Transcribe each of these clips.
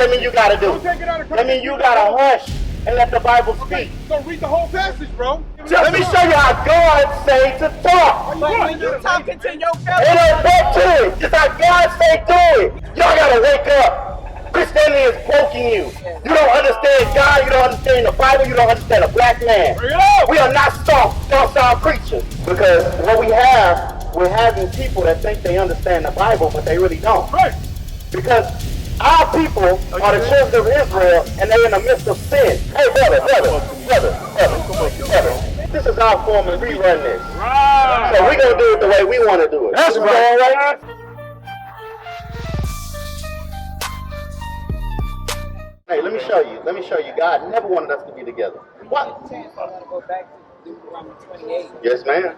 that mean you gotta do? That mean you gotta hush and let the Bible speak. So read the whole passage, bro. Let me show you how God say to talk. But when you talking to your fellow, It ain't back to it. It's how God say do it. Y'all gotta wake up. Christianity is broken you. You don't understand God. You don't understand the Bible. You don't understand a black man. We are not soft, docile creatures. Because what we have, we're having people that think they understand the Bible, but they really don't. Right. Because our people are the children of Israel, and they're in the midst of sin. Hey, brother. This is our form, and we run this. Right. So we're going to do it the way we want to do it. That's right. Hey, let me show you. God never wanted us to be together. What? I want to go back to Deuteronomy 28. Yes, ma'am.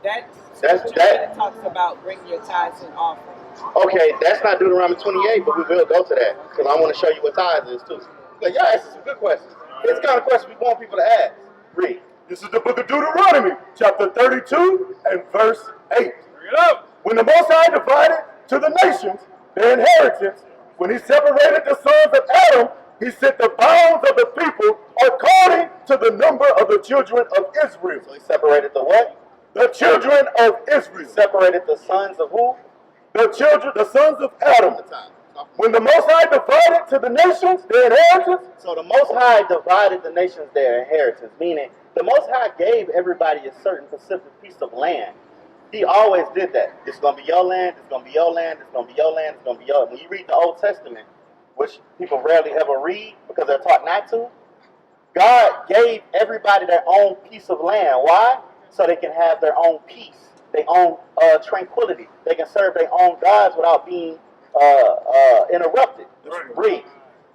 That talks about bringing your tithes and offerings. Okay, that's not Deuteronomy 28, but we will go to that because I want to show you what tithes is too. Like, y'all asking some good questions. It's the kind of question we want people to ask. Read. This is the book of Deuteronomy, chapter 32 and verse 8. Bring it up. When the Most High divided to the nations their inheritance, when he separated the sons of Adam, he set the bounds of the people according to the number of the children of Israel. So he separated the what? The children of Israel. Separated the sons of who? The sons of Adam. When the Most High divided to the nations their inheritance. So the Most High divided the nations their inheritance, meaning the Most High gave everybody a certain specific piece of land. He always did that. It's going to be your land, it's going to be your land, it's going to be your land, it's going to be your land. When you read the Old Testament, which people rarely ever read because they're taught not to, God gave everybody their own piece of land. Why? So they can have their own peace, their own tranquility. They can serve their own gods without being interrupted. Read.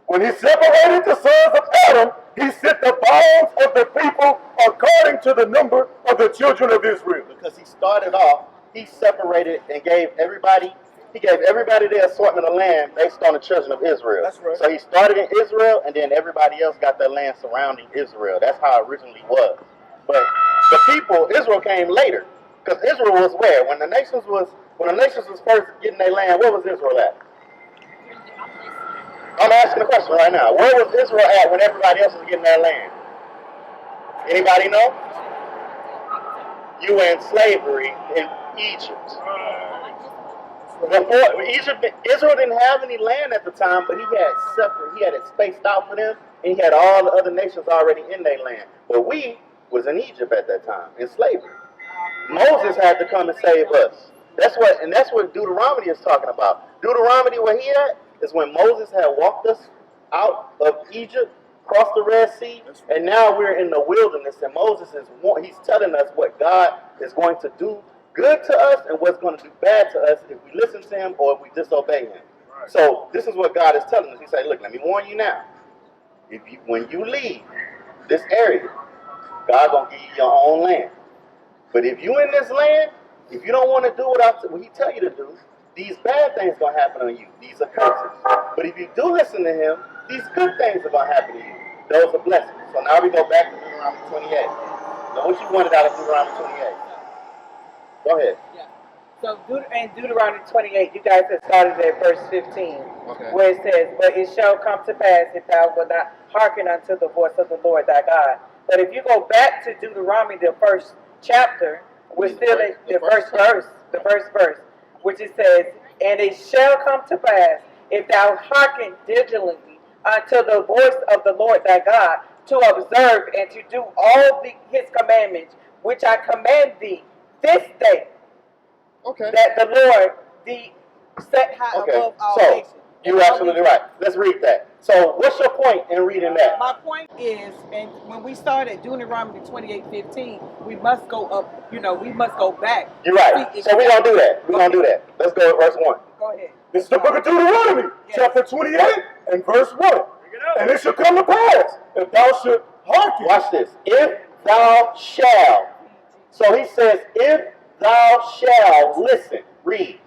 When he separated the sons of Adam, he set the bounds of the people according to the number of the children of Israel. Because he started off, he separated and gave everybody their assortment of land based on the children of Israel. That's right. So he started in Israel, and then everybody else got their land surrounding Israel. That's how it originally was. But the people, Israel came later. Because Israel was where? When the nations was first getting their land, where was Israel at? I'm asking the question right now. Where was Israel at when everybody else was getting their land? Anybody know? You were in slavery in Egypt. Before Israel didn't have any land at the time, but he had it spaced out for them, and he had all the other nations already in their land. But we was in Egypt at that time, in slavery. Moses had to come and save us. That's what Deuteronomy is talking about. Deuteronomy, where he at, is when Moses had walked us out of Egypt, crossed the Red Sea, and now we're in the wilderness, and Moses he's telling us what God is going to do good to us and what's going to do bad to us if we listen to him or if we disobey him. Right. So this is what God is telling us. He said, look, let me warn you now. When you leave this area, God's going to give you your own land. But if you in this land, if you don't want to do what he tell you to do, these bad things are going to happen on you. These are curses. But if you do listen to him, these good things are going to happen to you. Those are blessings. So now we go back to Deuteronomy 28. Now what you wanted out of Deuteronomy 28? Go ahead. Yeah. So in Deuteronomy 28, you guys have started at verse 15, where it says, "But it shall come to pass if thou wilt not hearken unto the voice of the Lord thy God." But if you go back to Deuteronomy, the first chapter, we're still in the first verse, which it says, "And it shall come to pass if thou hearken diligently unto the voice of the Lord thy God, to observe and to do all his commandments, which I command thee this day, that the Lord thee set high above all nations." You're absolutely right. Let's read that. So what's your point in reading that? My point is, and when we started Deuteronomy 28:15, we must go up, we must go back. You're right. So we're going to do that. We're going to do that. Let's go to verse 1. Go ahead. This is the book of Deuteronomy, chapter 28 and verse 1. And it shall come to pass, if thou should hearken. Watch this. If thou shalt. So he says, if thou shalt listen. Read.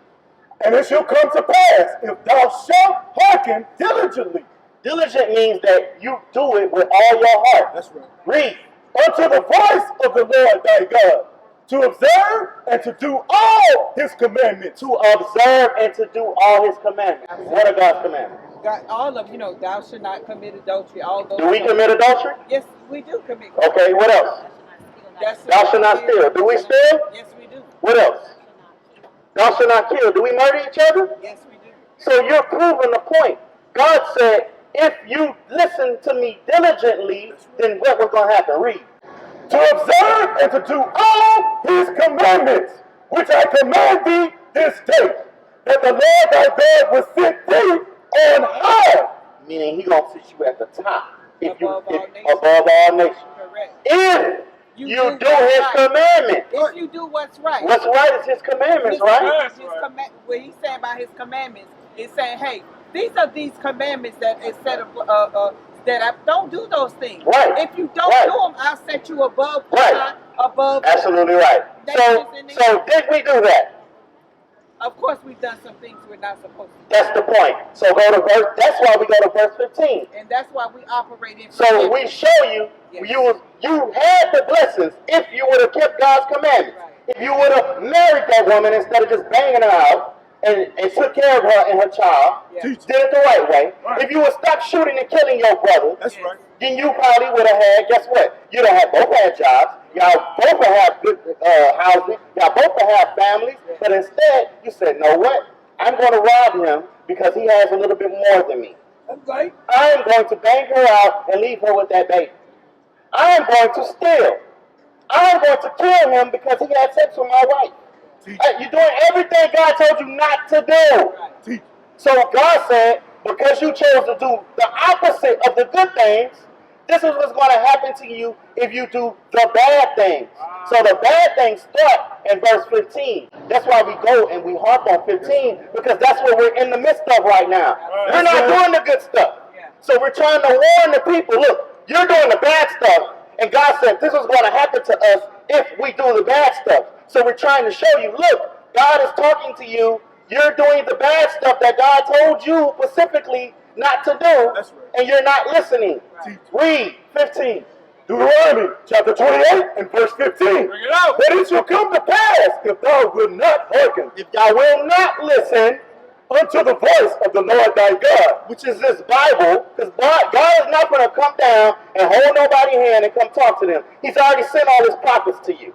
And it shall come to pass, if thou shalt hearken diligently. Diligent means that you do it with all your heart. That's right. Read. Unto the voice of the Lord thy God, to observe and to do all his commandments. To observe and to do all his commandments. What are God's commandments? God, all of, thou should not commit adultery, all those Do we things. commit adultery? Yes, we do commit. Okay, what else? Thou shalt not steal. Do we steal? Yes, we do. What else? Thou shalt not kill. Do we murder each other? Yes, we do. So you're proving the point. God said, if you listen to me diligently, then what was going to happen? Read. To observe and to do all his commandments, which I command thee this day, that the Lord thy God will set thee on high. Meaning he going to sit you at the top. Above all nations. Correct. If you do his commandments. If you do what's right. What's right is his commandments, right? What he's saying about his commandments is saying, hey, these are these commandments that is set up, that I don't do those things. Right. If you don't do them, I'll set you above. Right. Above. Absolutely right. So did we do that? Of course, we've done some things we're not supposed to do. That's the point. So go to verse. That's why we go to verse 15. And that's why we operate in. So we show you, you had the blessings if you would have kept God's commandments. Right. If you would have married that woman instead of just banging her out and took care of her and her child, did it the right way. Right. If you would stop shooting and killing your brother, that's right. Then you probably would have had, guess what? You'd have both had jobs. Y'all both would have good housing. Y'all both would have families. But instead, you said, no what? I'm going to rob him because he has a little bit more than me. That's right. I'm going to bang her out and leave her with that baby. I'm going to steal. I'm going to kill him because he had sex with my wife. You're doing everything God told you not to do. So God said, because you chose to do the opposite of the good things, this is what's going to happen to you if you do the bad things. So the bad things start in verse 15. That's why we go and we harp on 15, because that's what we're in the midst of right now. We're not doing the good stuff. So we're trying to warn the people, look, you're doing the bad stuff. And God said this is going to happen to us if we do the bad stuff. So we're trying to show you, look, God is talking to you. You're doing the bad stuff that God told you specifically not to do, and you're not listening. Read 15. Deuteronomy chapter 28 and verse 15. Bring it out. That it shall come to pass if thou wilt not hearken, if thou wilt not listen unto the voice of the Lord thy God, which is this Bible, because God is not going to come down and hold nobody's hand and come talk to them. He's already sent all his prophets to you.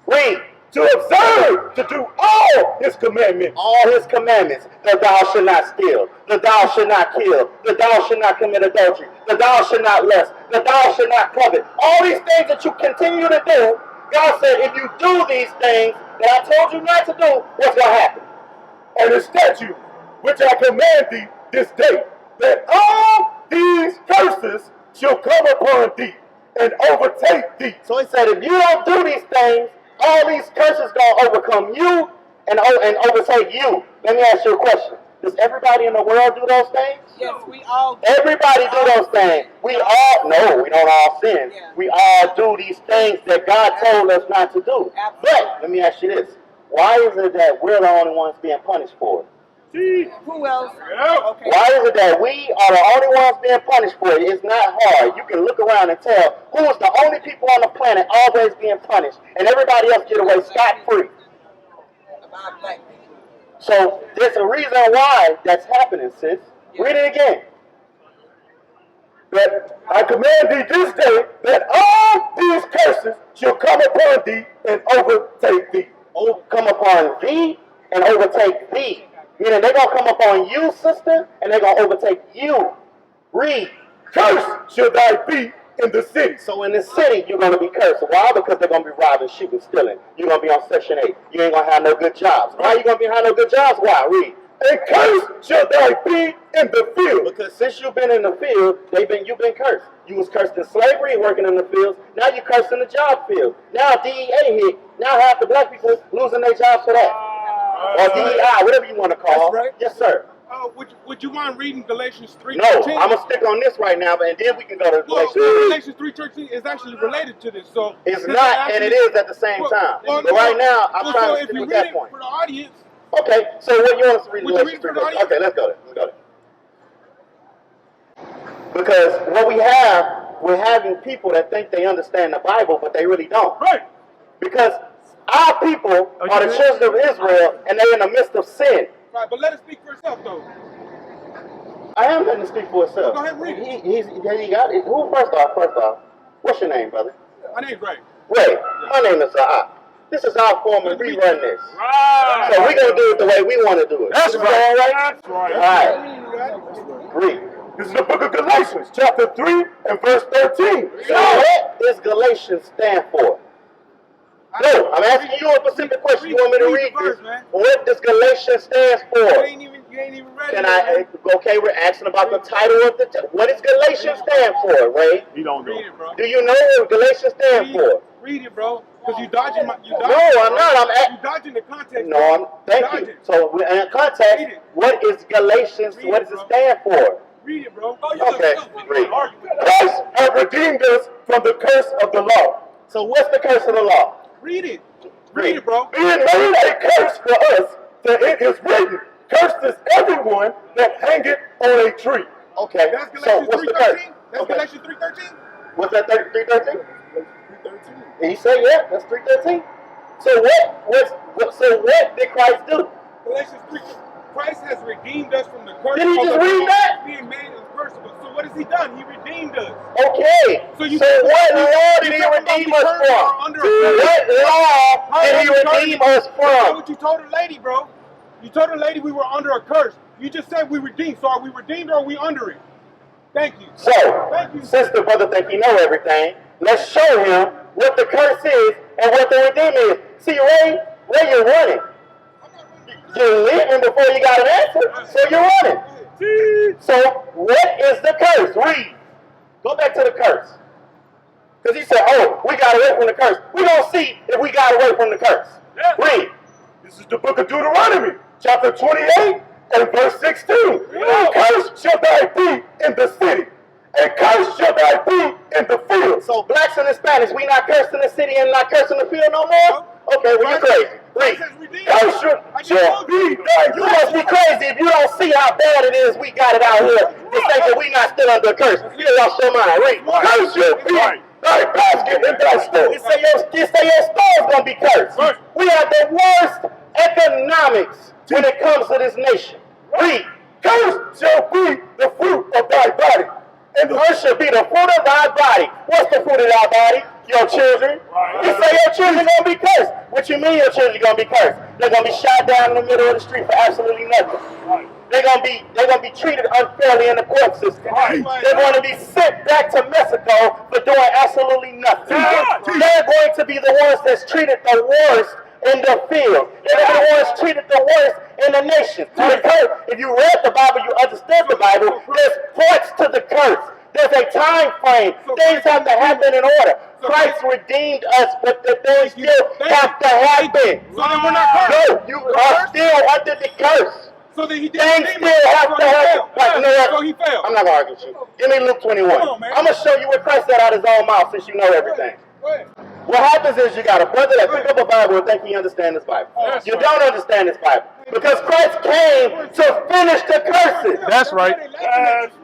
Read. To observe, to do all his commandments. All his commandments. That thou should not steal. That thou should not kill. That thou should not commit adultery. That thou should not lust. That thou should not covet. All these things that you continue to do, God said, if you do these things that I told you not to do, what's going to happen? And the statute which I command thee this day, that all these curses shall come upon thee and overtake thee. So he said, if you don't do these things, all these curses going to overcome you and overtake you. Let me ask you a question. Does everybody in the world do those things? Yes, we all do. Everybody do those things. We don't all sin. Yeah. We all do these things that God told us not to do. Absolutely. But let me ask you this. Why is it that we're the only ones being punished for it? Who else? Okay. Why is it that we are the only ones being punished for it? It's not hard. You can look around and tell who is the only people on the planet always being punished, and everybody else get away scot-free. So there's a reason why that's happening, sis. Read it again. That I command thee this day that all these curses shall come upon thee and overtake thee. Come upon thee and overtake thee. Meaning they're going to come upon you, sister, and they're going to overtake you. Read. Cursed shall thy be in the city. So in the city, you're going to be cursed. Why? Because they're going to be robbing, shooting, stealing. You're going to be on Section 8. You ain't going to have no good jobs. Why are you going to have no good jobs? Why? Read. And cursed shall thy be in the field. Because since you've been in the field, you've been cursed. You was cursed in slavery, working in the fields. Now you're cursed in the job field. Now DEA hit. Now half the black people losing their jobs for that. Or DEI, whatever you want to call. That's right. Yes, sir. Would you mind reading Galatians 3:13? No, I'm going to stick on this right now, and then we can go to Galatians 3. Galatians 3:13 is actually related to this. So it's not, and it is at the same time. But right now, I'm trying to stick with that point. For the audience. Okay, so what you want us to read Galatians 3? Okay, let's go there. Because what we're having people that think they understand the Bible, but they really don't. Right. Because our people are the children of Israel, and they're in the midst of sin. Right, but let it speak for itself, though. I am letting it speak for itself. Go ahead and read it. He got it. Who, first off, what's your name, brother? My name's Ray. Ray. My name is Za'a. This is our form and we run this. Right. So we're going to do it the way we want to do it. That's Is right. that all right? That's right. All right. Read. This is the book of Galatians, chapter 3 and verse 13. So what does Galatians stand for? No, I'm asking you a specific question. You want me to read this? What does Galatians stand You for? ain't even ready. Can I? Okay, we're asking about the title of the. What does Galatians stand for, Ray? He don't know. Read it, bro. Do you know what Galatians stand for? Read it, bro. Because you dodging my. No, I'm not. You dodging the context. No, I'm. Thank you. So in context, what is Galatians? What does it stand for? Read it, bro. Okay, read. Christ has redeemed us from the curse of the law. So what's the curse of the law? Read it. Read it, bro. Being made a curse for us, that it is written, cursed is everyone that hangeth on a tree. Okay. That's So Galatians what's the curse? 3:13. That's Okay. Galatians 3:13. What's that? 3:13. And he said, yeah, that's 3:13. So what did Christ do? Galatians 3. Christ has redeemed us from the curse. Did he of just the read law, that? being made a curse of us. So what has he done? He redeemed us. Okay. So you what law did he you redeem talking us about we from? under a curse? What law did he redeem us That's from? what you told the lady, bro. You told the lady we were under a curse. You just said we redeemed. So are we redeemed or are we under it? Thank you. So, Thank you. since the brother think he know everything, let's show him what the curse is and what the redeem is. See, Ray, you're running. You're leaving before you got an answer, so you're running. So, what is the curse? Read. Go back to the curse. Because he said, oh, we got away from the curse. We're going to see if we got away from the curse. Read. This is the book of Deuteronomy, chapter 28 and verse 16. Cursed shall thy be in the city, and cursed shall thy be in the field. So blacks and Hispanics, we not cursed in the city and not cursed in the field no more? Okay, well, you're crazy. Read. Cursed shall be thy You must be crazy if you don't see how bad it is we got it out here. To think that we not still under a curse. You lost your mind. Read. Cursed shall be thy basket and thy store. You say your store's gonna be cursed. We have the worst economics when it comes to this nation. Read. Cursed shall be the fruit of thy body. And cursed shall be the fruit of thy body. What's the fruit of thy body? Your children. You say your children gonna be cursed. What you mean your children gonna be cursed? They're gonna be shot down in the middle of the street for absolutely nothing. They're gonna be treated unfairly in the court system. They're going to be sent back to Mexico for doing absolutely nothing. They're going to be the ones that's treated the worst in the field. They're going to be the ones treated the worst in the nation. Because if you read the Bible, you understood the Bible, there's points to the curse. There's a time frame. Things have to happen in order. Christ redeemed us, but the things still have to happen. So then we're not cursed. No, you are still under the curse. So then he did. Things still have to happen. Like, you know what? So he failed. I'm not going to argue with you. Give me Luke 21. Come on, man. I'm going to show you what Christ said out of his own mouth since you know everything. Go ahead. What happens is you got a brother that pick up a Bible and think he understands this Bible. That's You right. don't understand this Bible. Because Christ came to finish the curses. That's right.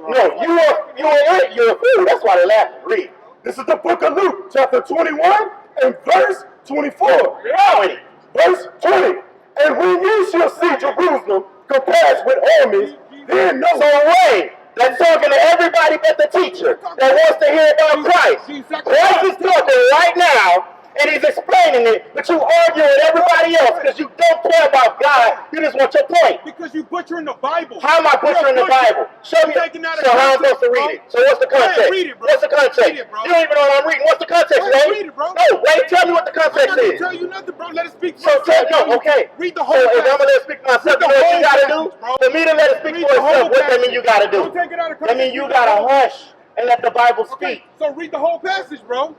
No, you're a fool. That's why they laughing. Read. This is the book of Luke, chapter 21 and verse 24. Yeah. Verse 20. And when ye shall see Jerusalem compassed with armies, then know. So wait, that's talking to everybody but the teacher that wants to hear about Christ. Christ is talking right now, and he's explaining it, but you argue with everybody else because you don't care about God. You just want your point. Because you butchering the Bible. How am I butchering the Bible? Show me. So how am I supposed to read it? So what's the context? Read it, bro. What's the context? Read it, bro. You don't even know what I'm reading. What's the context, Ray? Read it, bro. No, Ray, tell me what the I'm context not gonna is. tell you nothing, bro. Let it speak for So itself. no, okay. Read the So whole if I'm passage. gonna let it speak for myself, you know what you gotta do? For me to let it speak Read for the whole itself, what that passage. mean you gotta do? Don't take it out of That mean context. you gotta hush and let the Bible speak. Okay, so read the whole passage, bro.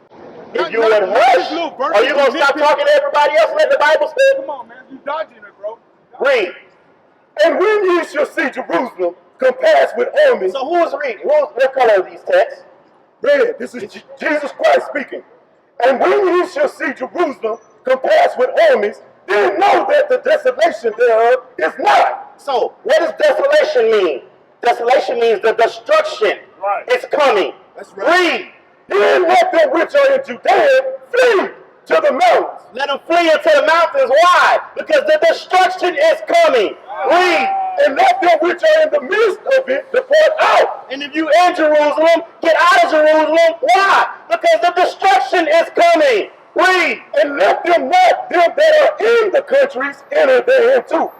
If you would hush, are you gonna stop talking to everybody else and let the Bible speak? Come on, man. You dodging it, bro. Read. And when ye shall see Jerusalem compassed with armies, So who is reading? What color are these texts? read, this is Jesus Christ speaking. And when ye shall see Jerusalem compassed with armies, then know that the desolation thereof is nigh. So what does desolation mean? Desolation means the destruction is coming. That's right. Read. Then let them which are in Judea flee to the mountains. Let them flee into the mountains. Why? Because the destruction is coming. Read. And let them which are in the midst of it depart And if you in Jerusalem, get out of Jerusalem. Why? Because the destruction is coming. Read. And let them not, them that are in the countries, enter therein too.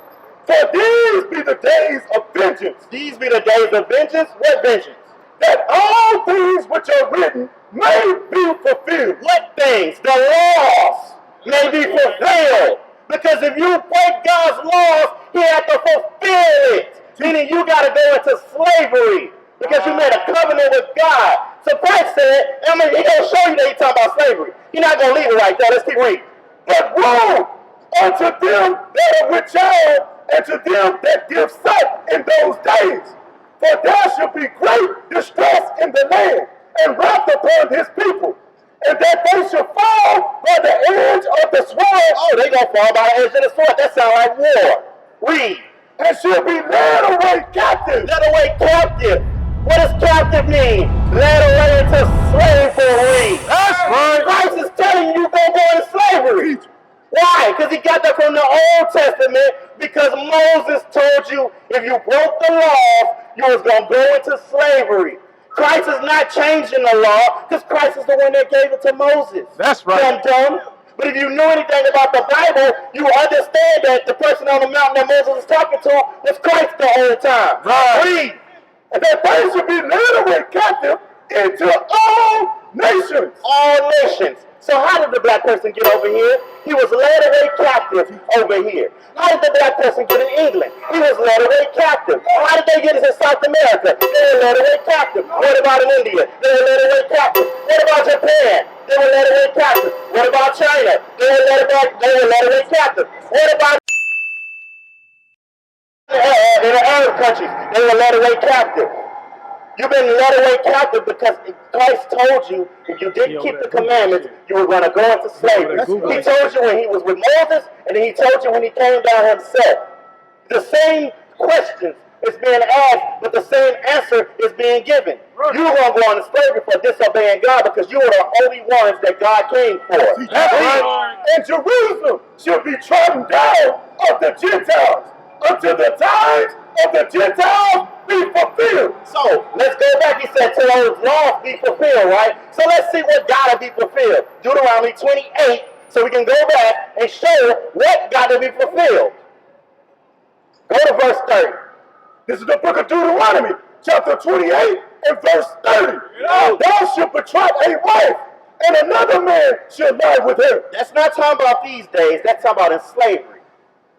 For these be the days of vengeance. These be the days of vengeance. What vengeance? That all things which are written may be fulfilled. What things? The laws may be fulfilled. Because if you break God's laws, he had to fulfill it. Meaning you got to go into slavery because you made a covenant with God. So Christ said, I mean, he's going to show you that he's talking about slavery. He's not going to leave it right there. Let's keep reading. But woe unto them that are with child, and to them that give suck in those days. For there shall be great distress in the land, and wrath upon his people, and that they shall fall by the edge of the sword. Oh, they going to fall by the edge of the sword. That sounds like war. Read. And shall be led away captive. Led away captive. What does captive mean? Led away into slavery. That's right. Christ is telling you you're going to go into slavery. Why? Because he got that from the Old Testament. Because Moses told you if you broke the law, you was going to go into slavery. Christ is not changing the law because Christ is the one that gave it to Moses. That's right. Dumb. But if you knew anything about the Bible, you understand that the person on the mountain that Moses was talking to was Christ the whole time. Right. Read. And that they should be led away captive into all nations. All nations. So how did the black person get over here? He was led away captive over here. How did the black person get in England? He was led away captive. How did they get into South America? They were led away captive. What about in India? They were led away captive. What about Japan? They were led away captive. What about China? They were led away captive. What about in the Arab countries? They were led away captive. You've been led away captive because Christ told you if you didn't keep the commandments, you were going to go into slavery. He told you when he was with Moses, and then he told you when he came down himself. The same questions is being asked, but the same answer is being given. You were going to go into slavery for disobeying God because you were the only ones that God came for. That's right. And Jerusalem shall be trodden down of the Gentiles until the times of the Gentiles be fulfilled. So let's go back. He said, till those laws be fulfilled, right? So let's see what gotta be fulfilled. Deuteronomy 28, so we can go back and show what gotta be fulfilled. Go to verse 30. This is the book of Deuteronomy, chapter 28 and verse 30. Thou shalt betroth a wife, and another man shall lie with her. That's not talking about these days. That's talking about in slavery.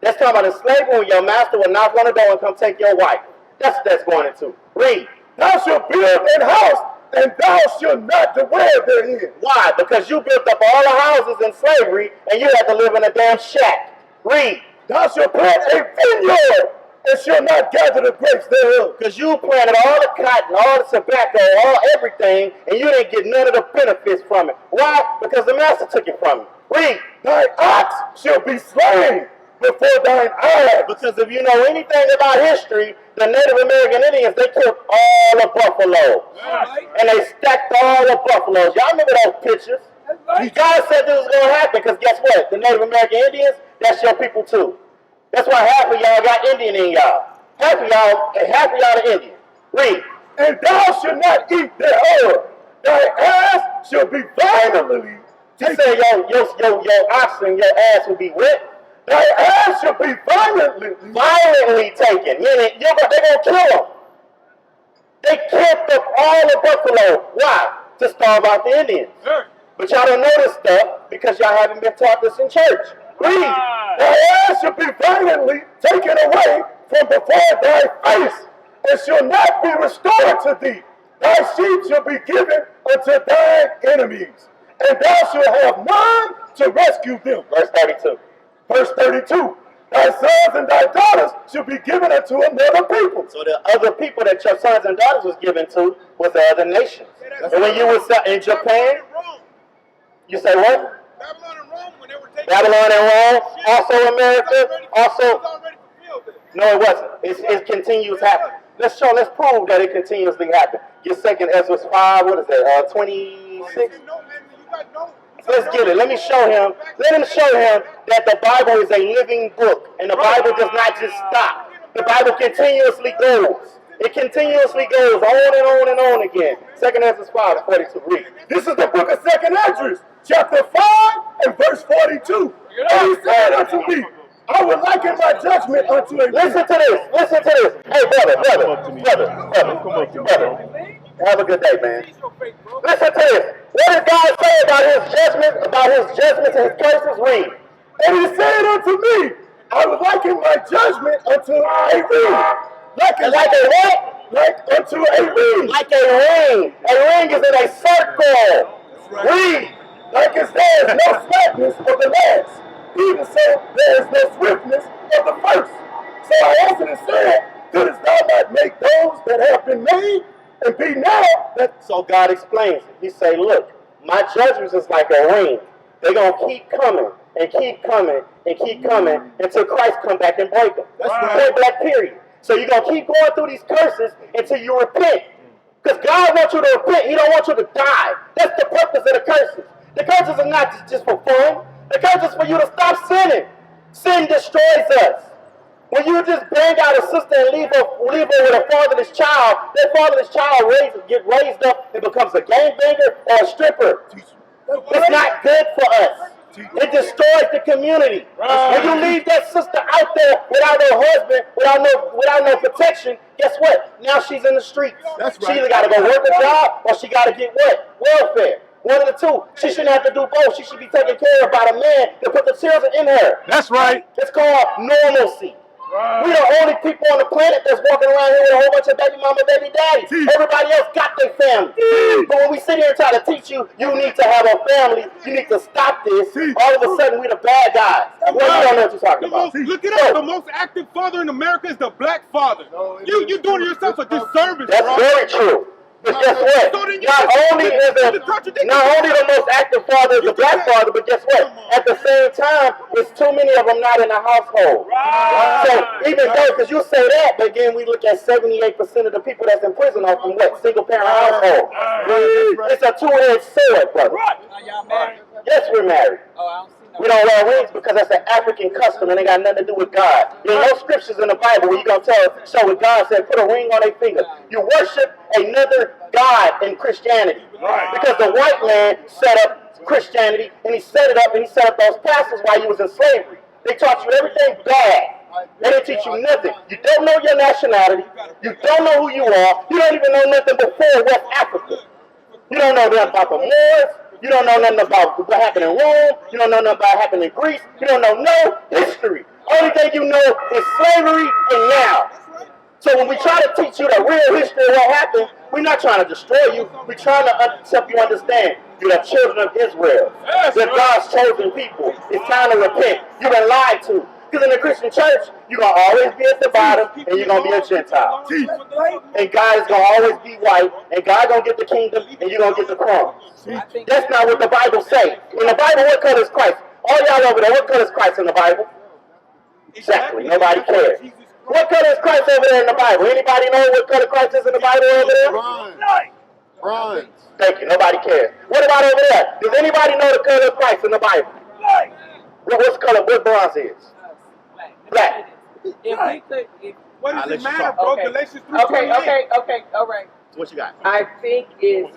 That's talking about in slavery when your master will knock on the door and come take your wife. That's what that's going into. Read. Thou shalt build an house, and thou shalt not dwell therein. Why? Because you built up all the houses in slavery, and you had to live in a damn shack. Read. Thou shalt plant a vineyard, and shalt not gather the grapes thereof. Because you planted all the cotton, all the tobacco, all everything, and you didn't get none of the benefits from it. Why? Because the master took it from you. Read. Thy ox shall be slain before thine eyes. Because if you know anything about history, the Native American Indians, they killed all the buffaloes. Right. And they stacked all the buffaloes. Y'all remember those pictures? Right. God said this was going to happen because guess what? The Native American Indians, that's your people too. That's why half of y'all got Indian in y'all. Half of y'all are Indian. Read. And thou shalt not eat thereof. Thy ass shall be violently He said your oxen, your ass will be wet. Thy ass shall be Violently taken. Meaning they're going to kill them. They killed up all the buffalo. Why? To starve out the Indians. Sure. But y'all don't know this stuff because y'all haven't been taught this in church. Read. Thy ass shall be violently taken away from before thy face, and shall not be restored to thee. Thy sheep shall be given unto thine enemies, and thou shalt have none to rescue them. Verse 32. Verse 32. Thy sons and thy daughters shall be given unto another people. So the other people that your sons and daughters was given to was the other nations. And when you was in Japan, you say what? Babylon and Rome, when they were taking Babylon and Rome, also America, also. already fulfilled it. No, it wasn't. It continues happening. Let's prove that it continuously happened. Your second Ezra 5, what is that, 26? Let's get it. Let me show him. Let him show him that the Bible is a living book. And the Bible does not just stop. The Bible continuously goes. It continuously goes on and on and on again. 2 Ezra 5:42. Read. This is the book of 2 Ezra, chapter 5 and verse 42. And he said unto me, I would liken my judgment unto a Listen to this. Listen to this. Hey, brother. Have a good day, man. Listen to this. What does God say about his judgment, about his judgments and his curses? Read. And he said unto me, I would liken my judgment unto a ring. Like a what? Like unto a ring. Like a ring. A ring is in a circle. Read. Like as there is no slackness of the last, even so there is no swiftness of the first. So I answered and said, didst thou not make those that have been made, and be now that... So God explains it. He say, look, my judgments is like a ring. They're going to keep coming and keep coming and keep coming until Christ come back and break them. That's right. Point blank, period. So you're going to keep going through these curses until you repent. Because God wants you to repent. He don't want you to die. That's the purpose of the curses. The curses are not just for fun. The curses is for you to stop sinning. Sin destroys us. When you just bang out a sister and leave her with a fatherless child, that fatherless child get raised up and becomes a gangbanger or a stripper. It's not good for us. It destroys the community. When you leave that sister out there without no husband, without no protection, guess what? Now she's in the streets. That's right. She either got to go work a job or she got to get what? Welfare. One of the two. She shouldn't have to do both. She should be taken care of by the man that put the children in her. That's right. It's called normalcy. We're the only people on the planet that's walking around here with a whole bunch of baby mama, baby daddy. Everybody else got their family. But when we sit here and try to teach you, you need to have a family, you need to stop this, all of a sudden we're the bad guys. Well, you don't know what you're talking about. Look it up. The most active father in America is the black father. You're doing yourself a disservice, That's bro. very true. But guess what? Not only the most active father is the black father, but guess what? At the same time, there's too many of them not in the household. So even though, because you say that, but again, we look at 78% of the people that's in prison are from what? Single parent household. It's a two-edged sword, brother. Yes, we're married. We don't wear rings because that's an African custom and it got nothing to do with God. There are no scriptures in the Bible where you're going to show what God said, put a ring on their finger. You worship another God in Christianity. Because the white man set up Christianity and he set it up and he set up those pastors while he was in slavery. They taught you everything bad. They didn't teach you nothing. You don't know your nationality. You don't know who you are. You don't even know nothing before West Africa. You don't know nothing about the Moors. You don't know nothing about what happened in Rome. You don't know nothing about what happened in Greece. You don't know no history. Only thing you know is slavery and now. So when we try to teach you the real history of what happened, we're not trying to destroy you. We're trying to help you understand. You're the children of Israel. You're God's chosen people. It's time to repent. You've been lied to. Because in the Christian church, you're going to always be at the bottom and you're going to be a Gentile. And God is going to always be white and God going to get the kingdom and you're going to get the crown. That's not what the Bible says. In the Bible, what color is Christ? All y'all over there, what color is Christ in the Bible? Exactly. Nobody cares. What color is Christ over there in the Bible? Anybody know what color Christ is in the Bible over there? Bronze. Thank you. Nobody cares. What about over there? Does anybody know the color of Christ in the Bible? What's color? What bronze is? Black. What does it matter, bro? Okay. Galatians 3:28. Okay, all right. What you got? I think is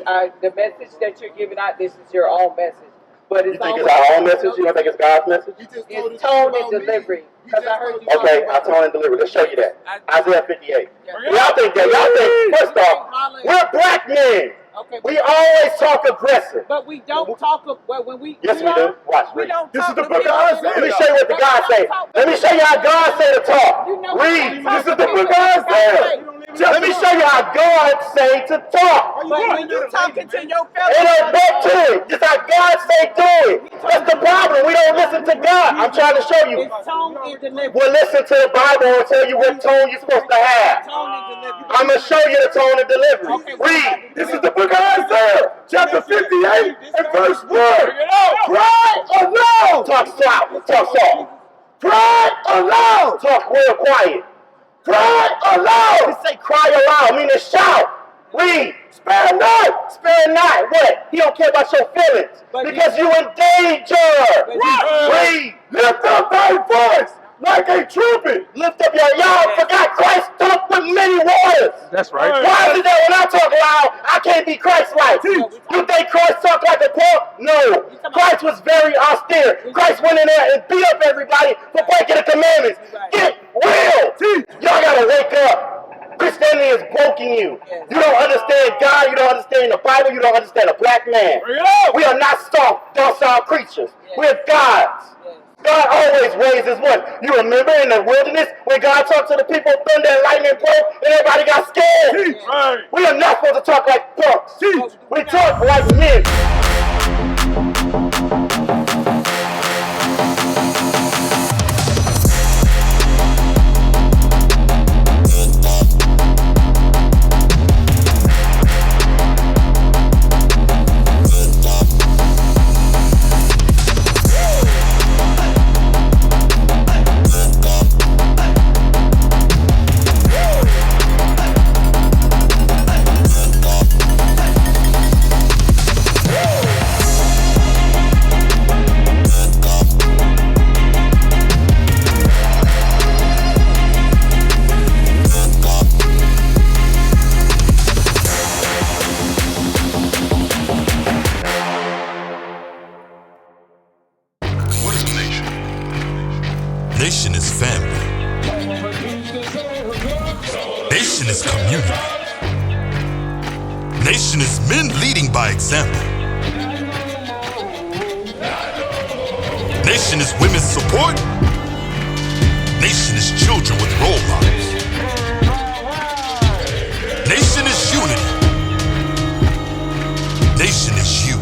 the message that you're giving out, this is your own message. But it's You think it's our own message? You don't think it's God's message? It's tone and delivery. Because I heard you. Okay, I'll tone and delivery. Let's show you that. Isaiah 58. Y'all think that? Y'all think, first off, we're black men. Okay. We always talk aggressive. But we don't talk when we. Yes, we do. Watch, We read. don't This talk. is the book of Isaiah. Let me show you what the God say. Let me show you how God say to talk. Read. This is the book of Isaiah. Let me show you how God say to talk. But when you talking to your It ain't back to it. Just how God say do it. That's the problem. We don't listen to God. I'm trying to show you. It's tone and delivery. We'll listen to the Bible and tell you what tone you're supposed to have. Tone and delivery. I'm going to show you the tone and delivery. Read. This is the book of Isaiah, chapter 58 and verse 1. Cry aloud. Talk soft. Talk soft. Cry aloud. Talk real quiet. Cry aloud. He say cry aloud, meaning shout. Read. Spare not. Spare not. What? He don't care about your feelings. Because you in danger. Read. Lift up thy voice like a trumpet. Lift up y'all forgot Christ talked with many waters. That's right. Why is it that when I talk loud, I can't be Christ-like? You think Christ talked like a punk? No. Christ was very austere. Christ went in there and beat up everybody for breaking the commandments. Get real. Y'all gotta wake up. Christianity is broken you. You don't understand God. You don't understand the Bible. You don't understand a black man. We are not soft, docile creatures. We're gods. God always raises what? You remember in the wilderness when God talked to the people, thunder and lightning broke, and everybody got scared? We are not supposed to talk like punks. We talk like men. Nation is family. Nation is community. Nation is men leading by example. Nation is women's support. Nation is children with role models. Nation is unity. Nation is you.